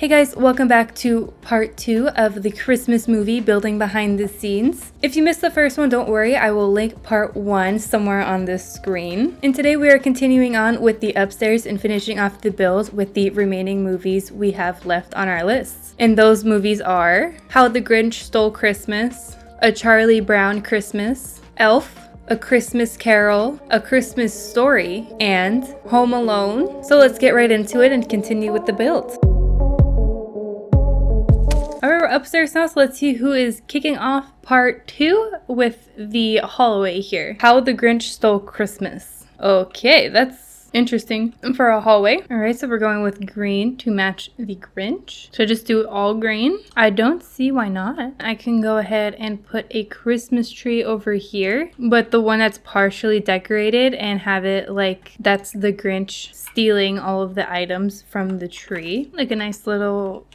Hey guys, welcome back to part 2 of the Christmas movie Building Behind the Scenes. If you missed the first one, don't worry, I will link part 1 somewhere on this screen. And today we are continuing on with the upstairs and finishing off the build with the remaining movies we have left on our lists. And those movies are How the Grinch Stole Christmas, A Charlie Brown Christmas, Elf, A Christmas Carol, A Christmas Story, and Home Alone. So let's get right into it and continue with the build. Alright, we're upstairs now, so let's see who is kicking off part 2 with the hallway here. How the Grinch Stole Christmas. Okay, that's interesting for a hallway. Alright, so we're going with green to match the Grinch. So just do all green. I don't see why not. I can go ahead and put a Christmas tree over here, but the one that's partially decorated and have it like that's the Grinch stealing all of the items from the tree. Like a nice little...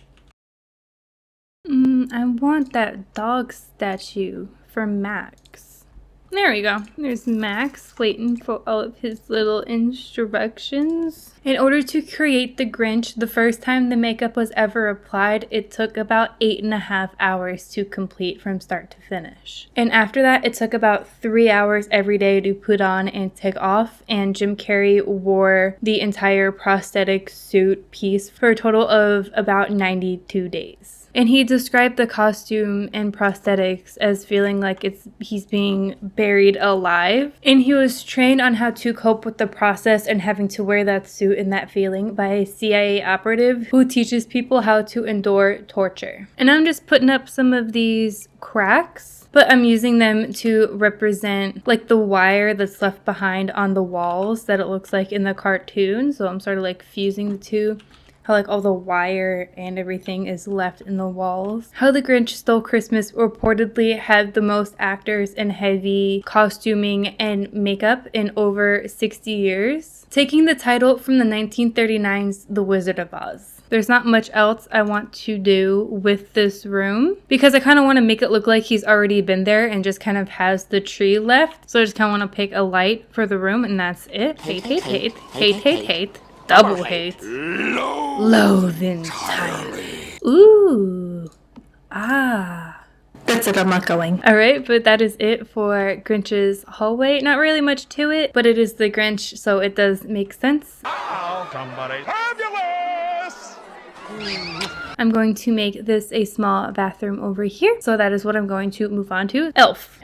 I want that dog statue for Max. There we go. There's Max waiting for all of his little instructions. In order to create the Grinch, the first time the makeup was ever applied, it took about 8.5 hours to complete from start to finish. And after that, it took about 3 hours every day to put on and take off. And Jim Carrey wore the entire prosthetic suit piece for a total of about 92 days. And he described the costume and prosthetics as feeling like he's being buried alive. And he was trained on how to cope with the process and having to wear that suit and that feeling by a CIA operative who teaches people how to endure torture. And I'm just putting up some of these cracks, but I'm using them to represent like the wire that's left behind on the walls that it looks like in the cartoon. So I'm sort of like fusing the two. How like all the wire and everything is left in the walls. How the Grinch Stole Christmas reportedly had the most actors and heavy costuming and makeup in over 60 years, taking the title from the 1939's The Wizard of Oz. There's not much else I want to do with this room because I kind of want to make it look like he's already been there and just kind of has the tree left. So I just kind of want to pick a light for the room and that's it. Hate. Double hate. Loathe entirely. Ooh. Ah. That's it, I'm not going. Alright, but that is it for Grinch's Hallway. Not really much to it, but it is the Grinch, so it does make sense. Somebody fabulous! I'm going to make this a small bathroom over here. So that is what I'm going to move on to. Elf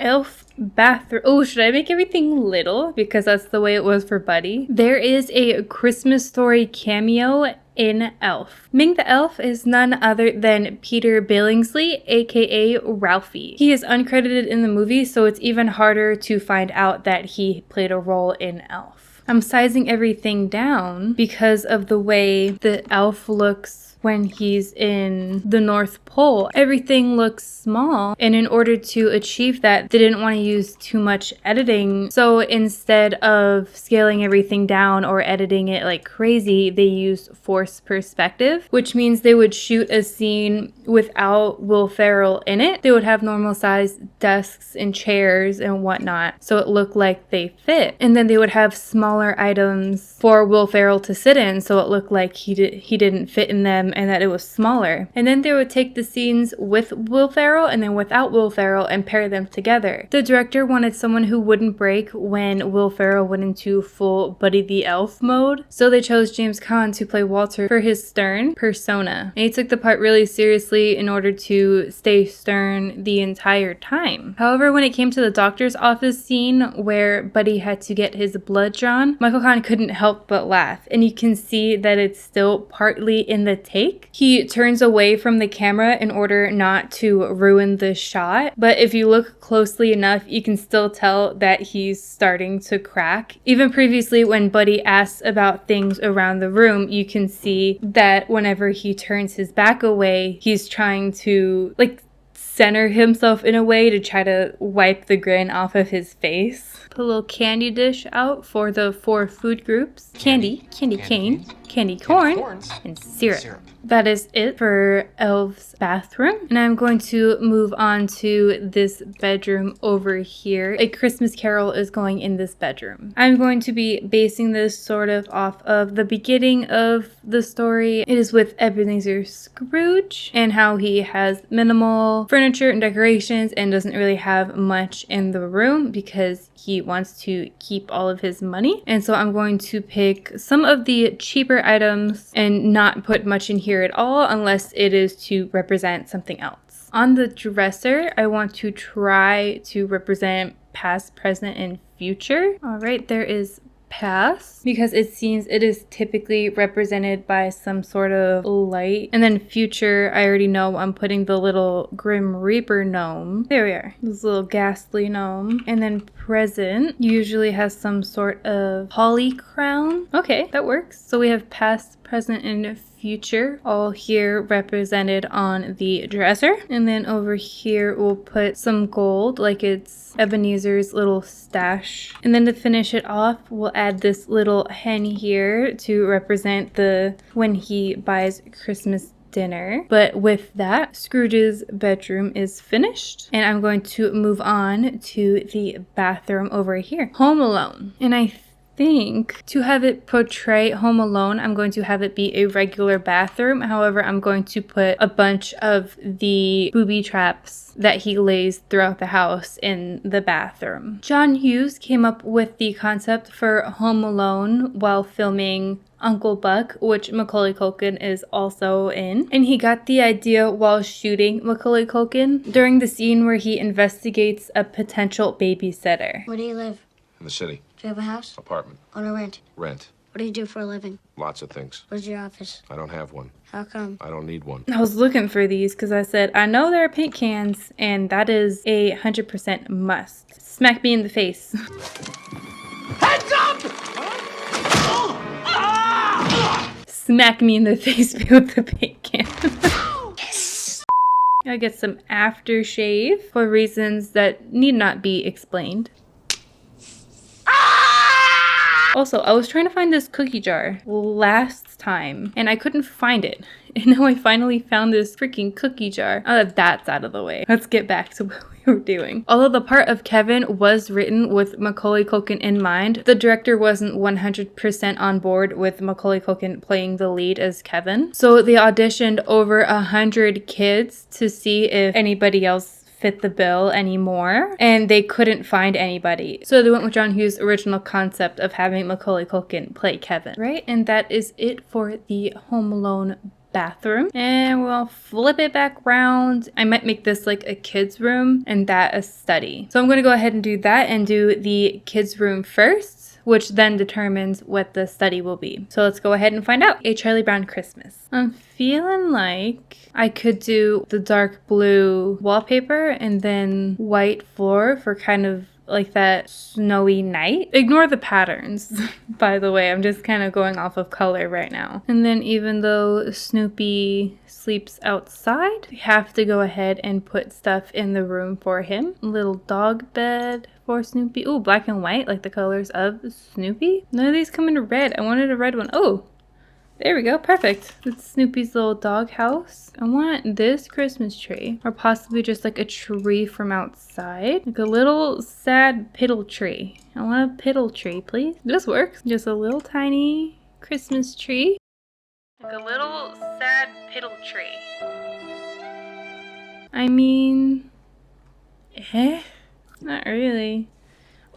bathroom. Oh, should I make everything little? Because that's the way it was for Buddy. There is a Christmas Story cameo in Elf. Ming the Elf is none other than Peter Billingsley, aka Ralphie. He is uncredited in the movie, so it's even harder to find out that he played a role in Elf. I'm sizing everything down because of the way the elf looks when he's in the North Pole. Everything looks small, and in order to achieve that, they didn't want to use too much editing. So instead of scaling everything down or editing it like crazy, they used forced perspective, which means they would shoot a scene without Will Ferrell in it. They would have normal sized desks and chairs and whatnot, so it looked like they fit. And then they would have smaller items for Will Ferrell to sit in, so it looked like he didn't fit in them and that it was smaller. And then they would take the scenes with Will Ferrell and then without Will Ferrell and pair them together. The director wanted someone who wouldn't break when Will Ferrell went into full Buddy the Elf mode, so they chose James Caan to play Walter for his stern persona. And he took the part really seriously in order to stay stern the entire time. However, when it came to the doctor's office scene where Buddy had to get his blood drawn, Michael Caan couldn't help but laugh, and you can see that it's still partly in the take. He turns away from the camera in order not to ruin the shot, but if you look closely enough, you can still tell that he's starting to crack. Even previously, when Buddy asks about things around the room, you can see that whenever he turns his back away, he's trying to like center himself in a way to try to wipe the grin off of his face. Put a little candy dish out for the 4 food groups. Candy cane. candy corn, corns, and syrup. That is it for Elf's bathroom. And I'm going to move on to this bedroom over here. A Christmas Carol is going in this bedroom. I'm going to be basing this sort of off of the beginning of the story. It is with Ebenezer Scrooge and how he has minimal furniture and decorations and doesn't really have much in the room because he wants to keep all of his money. And so I'm going to pick some of the cheaper items and not put much in here at all unless it is to represent something else. On the dresser, I want to try to represent past, present, and future. All right, there is past because it seems it is typically represented by some sort of light. And then future, I already know I'm putting the little Grim Reaper gnome. There we are, this little ghastly gnome. And then present usually has some sort of holly crown. Okay, that works. So we have past, present, and future all here represented on the dresser. And then over here we'll put some gold like it's Ebenezer's little stash. And then to finish it off, we'll add this little hen here to represent the when he buys Christmas dinner. But with that, Scrooge's bedroom is finished. And I'm going to move on to the bathroom over here. Home Alone. And I think to have it portray Home Alone, I'm going to have it be a regular bathroom. However, I'm going to put a bunch of the booby traps that he lays throughout the house in the bathroom. John Hughes came up with the concept for Home Alone while filming Uncle Buck, which Macaulay Culkin is also in. And he got the idea while shooting Macaulay Culkin during the scene where he investigates a potential babysitter. Where do you live? In the city. Do you have a house? Apartment. Own or rent? Rent. What do you do for a living? Lots of things. Where's your office? I don't have one. How come? I don't need one. I was looking for these because I said, I know there are paint cans, and that is a 100% must. Smack me in the face. Heads up! Smack me in the face with the paint can. I get some aftershave for reasons that need not be explained. Also, I was trying to find this cookie jar last time and I couldn't find it. And now I finally found this freaking cookie jar. Oh, that's out of the way. Let's get back to what we were doing. Although the part of Kevin was written with Macaulay Culkin in mind, the director wasn't 100% on board with Macaulay Culkin playing the lead as Kevin. So they auditioned over 100 kids to see if anybody else fit the bill anymore, and they couldn't find anybody. So they went with John Hughes' original concept of having Macaulay Culkin play Kevin, right? And that is it for the Home Alone bathroom. And we'll flip it back around. I might make this like a kid's room and that a study. So I'm going to go ahead and do that and do the kids' room first, which then determines what the study will be. So let's go ahead and find out. A Charlie Brown Christmas. I'm feeling like I could do the dark blue wallpaper and then white floor for kind of like that snowy night. Ignore the patterns, by the way. I'm just kind of going off of color right now. And then even though Snoopy sleeps outside, we have to go ahead and put stuff in the room for him. Little dog bed for Snoopy. Ooh, black and white, like the colors of Snoopy. None of these come in red. I wanted a red one. Oh, there we go. Perfect. It's Snoopy's little dog house. I want this Christmas tree, or possibly just like a tree from outside. Like a little sad piddle tree. I want a piddle tree, please. This works. Just a little tiny Christmas tree. Like a little sad piddle tree. I mean, not really.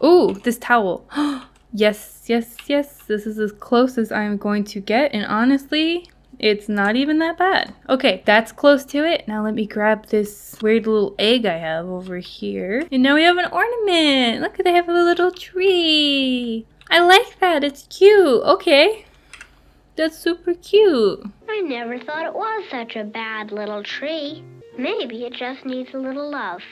Ooh, this towel. Yes, yes, yes. This is as close as I'm going to get. And honestly, it's not even that bad. Okay, that's close to it. Now let me grab this weird little egg I have over here. And now we have an ornament. Look, they have a little tree. I like that. It's cute. Okay. That's super cute. I never thought it was such a bad little tree. Maybe it just needs a little love.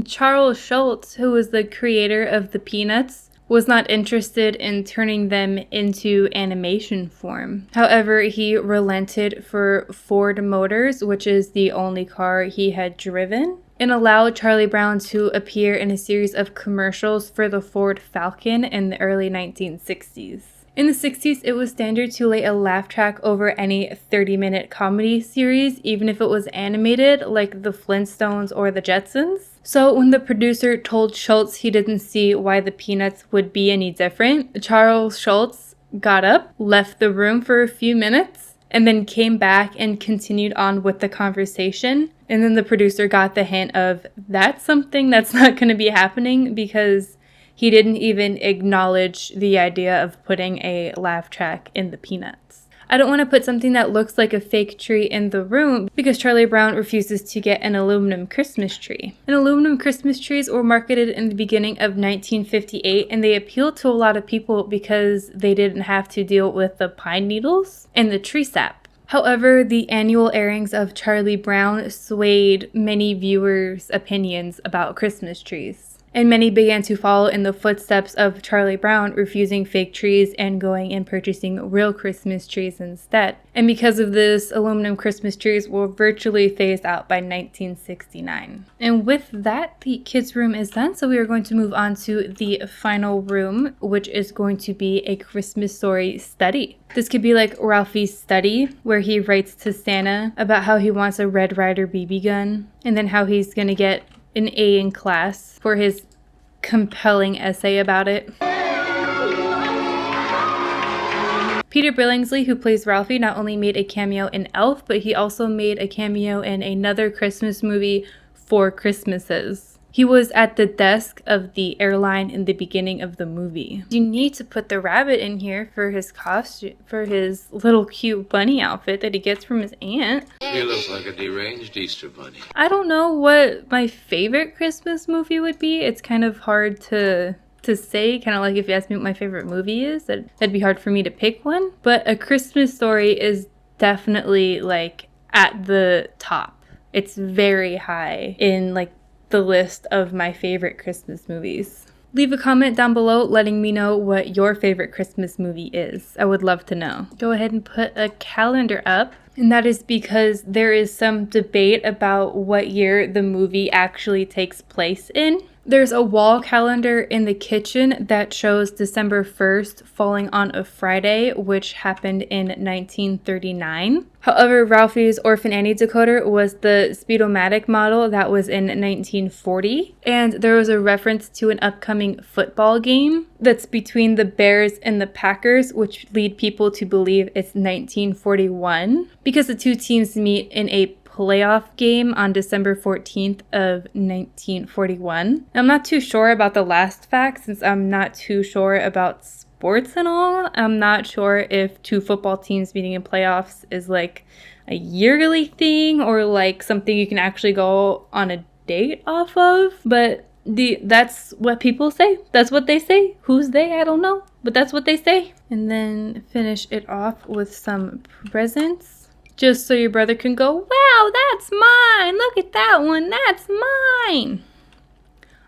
Charles Schultz, who was the creator of the Peanuts, was not interested in turning them into animation form. However, he relented for Ford Motors, which is the only car he had driven, and allowed Charlie Brown to appear in a series of commercials for the Ford Falcon in the early 1960s. In the 60s, it was standard to lay a laugh track over any 30-minute comedy series, even if it was animated, like the Flintstones or the Jetsons. So when the producer told Schultz he didn't see why the Peanuts would be any different, Charles Schultz got up, left the room for a few minutes, and then came back and continued on with the conversation. And then the producer got the hint of, that's something that's not going to be happening, because he didn't even acknowledge the idea of putting a laugh track in the Peanuts. I don't want to put something that looks like a fake tree in the room because Charlie Brown refuses to get an aluminum Christmas tree. And aluminum Christmas trees were marketed in the beginning of 1958, and they appealed to a lot of people because they didn't have to deal with the pine needles and the tree sap. However, the annual airings of Charlie Brown swayed many viewers' opinions about Christmas trees. And many began to follow in the footsteps of Charlie Brown, refusing fake trees and going and purchasing real Christmas trees instead. And because of this, aluminum Christmas trees were virtually phased out by 1969. And with that, the kids' room is done, so we are going to move on to the final room, which is going to be a Christmas story study. This could be like Ralphie's study, where he writes to Santa about how he wants a Red Ryder BB gun, and then how he's going to get an A in class for his compelling essay about it. Peter Billingsley, who plays Ralphie, not only made a cameo in Elf, but he also made a cameo in another Christmas movie, Four Christmases. He was at the desk of the airline in the beginning of the movie. You need to put the rabbit in here for his costume, for his little cute bunny outfit that he gets from his aunt. He looks like a deranged Easter bunny. I don't know what my favorite Christmas movie would be. It's kind of hard to say, kind of like if you asked me what my favorite movie is, that'd be hard for me to pick one. But A Christmas Story is definitely like at the top. It's very high in like the list of my favorite Christmas movies. Leave a comment down below letting me know what your favorite Christmas movie is. I would love to know. Go ahead and put a calendar up. And that is because there is some debate about what year the movie actually takes place in. There's a wall calendar in the kitchen that shows December 1st falling on a Friday, which happened in 1939. However, Ralphie's Orphan Annie decoder was the Speedomatic model that was in 1940. And there was a reference to an upcoming football game that's between the Bears and the Packers, which lead people to believe it's 1941. Because the two teams meet in a playoff game on December 14th of 1941. I'm not too sure about the last fact since I'm not too sure about sports and all. I'm not sure if two football teams meeting in playoffs is like a yearly thing or like something you can actually go on a date off of, but that's what people say. That's what they say. Who's they? I don't know, but that's what they say. And then finish it off with some presents. Just so your brother can go, wow, that's mine. Look at that one. That's mine.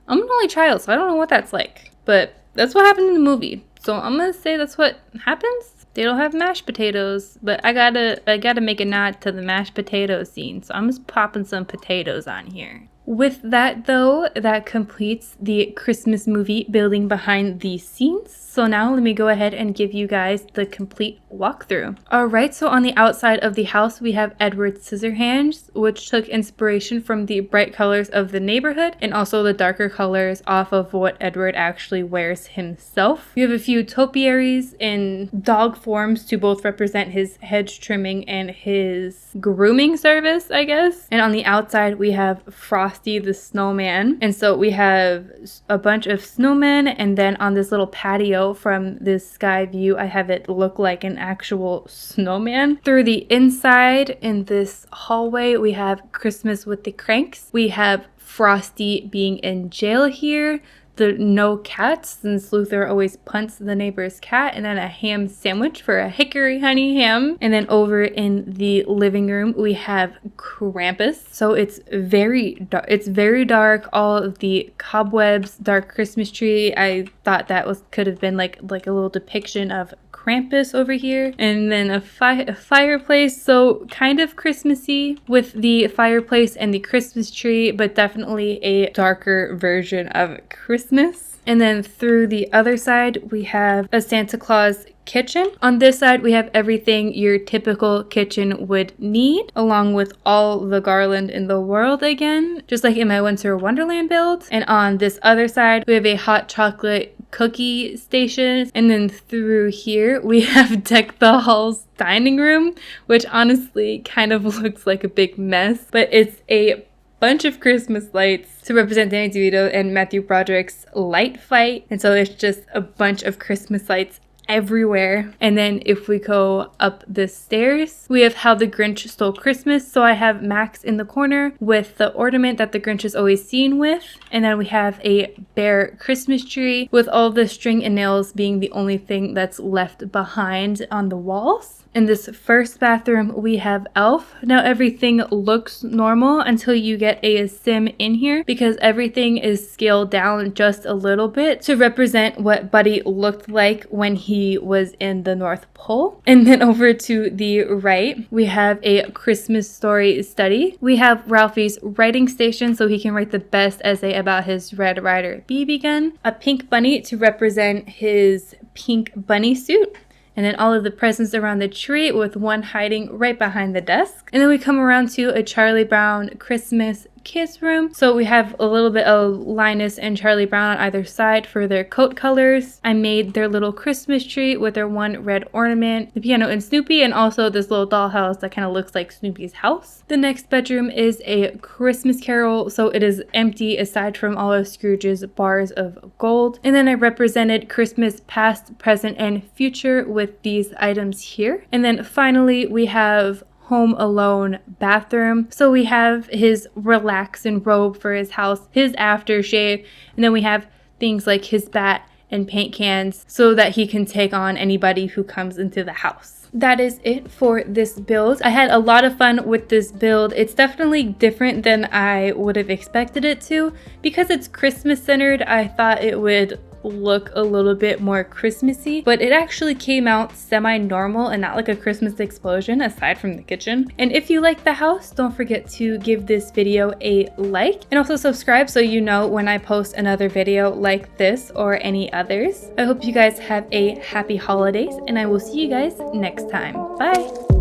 I'm an only child, so I don't know what that's like. But that's what happened in the movie. So I'm going to say that's what happens. They don't have mashed potatoes, but I gotta make a nod to the mashed potato scene. So I'm just popping some potatoes on here. With that, though, that completes the Christmas movie building behind the scenes. So now let me go ahead and give you guys the complete walkthrough. Alright, so on the outside of the house, we have Edward Scissorhands, which took inspiration from the bright colors of the neighborhood and also the darker colors off of what Edward actually wears himself. We have a few topiaries in dog forms to both represent his hedge trimming and his grooming service, I guess. And on the outside, we have Frosty the Snowman. And so we have a bunch of snowmen, and then on this little patio from this sky view, I have it look like an actual snowman. Through the inside in this hallway, we have Christmas with the Cranks. We have Frosty being in jail here. The no cats, since Luther always punts the neighbor's cat, and then a ham sandwich for a hickory honey ham. And then over in the living room, we have Krampus. So it's very dark. It's very dark. All of the cobwebs, dark Christmas tree. I thought that could have been like a little depiction of Krampus over here, and then a fireplace, so kind of Christmassy with the fireplace and the Christmas tree, but definitely a darker version of Christmas. And then through the other side, we have a Santa Claus kitchen. On this side, we have everything your typical kitchen would need, along with all the garland in the world again, just like in my Winter Wonderland build. And on this other side, we have a hot chocolate cookie station. And then through here, we have Deck the Halls dining room, which honestly kind of looks like a big mess, but it's a bunch of Christmas lights to represent Danny DeVito and Matthew Broderick's light fight. And so it's just a bunch of Christmas lights everywhere. And then if we go up the stairs, we have How the Grinch Stole Christmas. So I have Max in the corner with the ornament that the Grinch is always seen with. And then we have a bare Christmas tree with all the string and nails being the only thing that's left behind on the walls. In this first bathroom, we have Elf. Now everything looks normal until you get a sim in here, because everything is scaled down just a little bit to represent what Buddy looked like when he was in the North Pole. And then over to the right, we have a Christmas story study. We have Ralphie's writing station so he can write the best essay about his Red Ryder BB gun. A pink bunny to represent his pink bunny suit. And then all of the presents around the tree with one hiding right behind the desk. And then we come around to a Charlie Brown Christmas kids room. So we have a little bit of Linus and Charlie Brown on either side for their coat colors. I made their little Christmas tree with their one red ornament, the piano and Snoopy, and also this little dollhouse that kind of looks like Snoopy's house. The next bedroom is a Christmas Carol, so it is empty aside from all of Scrooge's bars of gold. And then I represented Christmas past, present, and future with these items here. And then finally we have Home Alone bathroom. So we have his relaxing robe for his house, his aftershave, and then we have things like his bat and paint cans so that he can take on anybody who comes into the house. That is it for this build. I had a lot of fun with this build. It's definitely different than I would have expected it to. Because it's Christmas centered, I thought it would look a little bit more Christmassy, but it actually came out semi-normal and not like a Christmas explosion aside from the kitchen. And if you like the house, don't forget to give this video a like and also subscribe so you know when I post another video like this or any others. I hope you guys have a happy holidays and I will see you guys next time. Bye!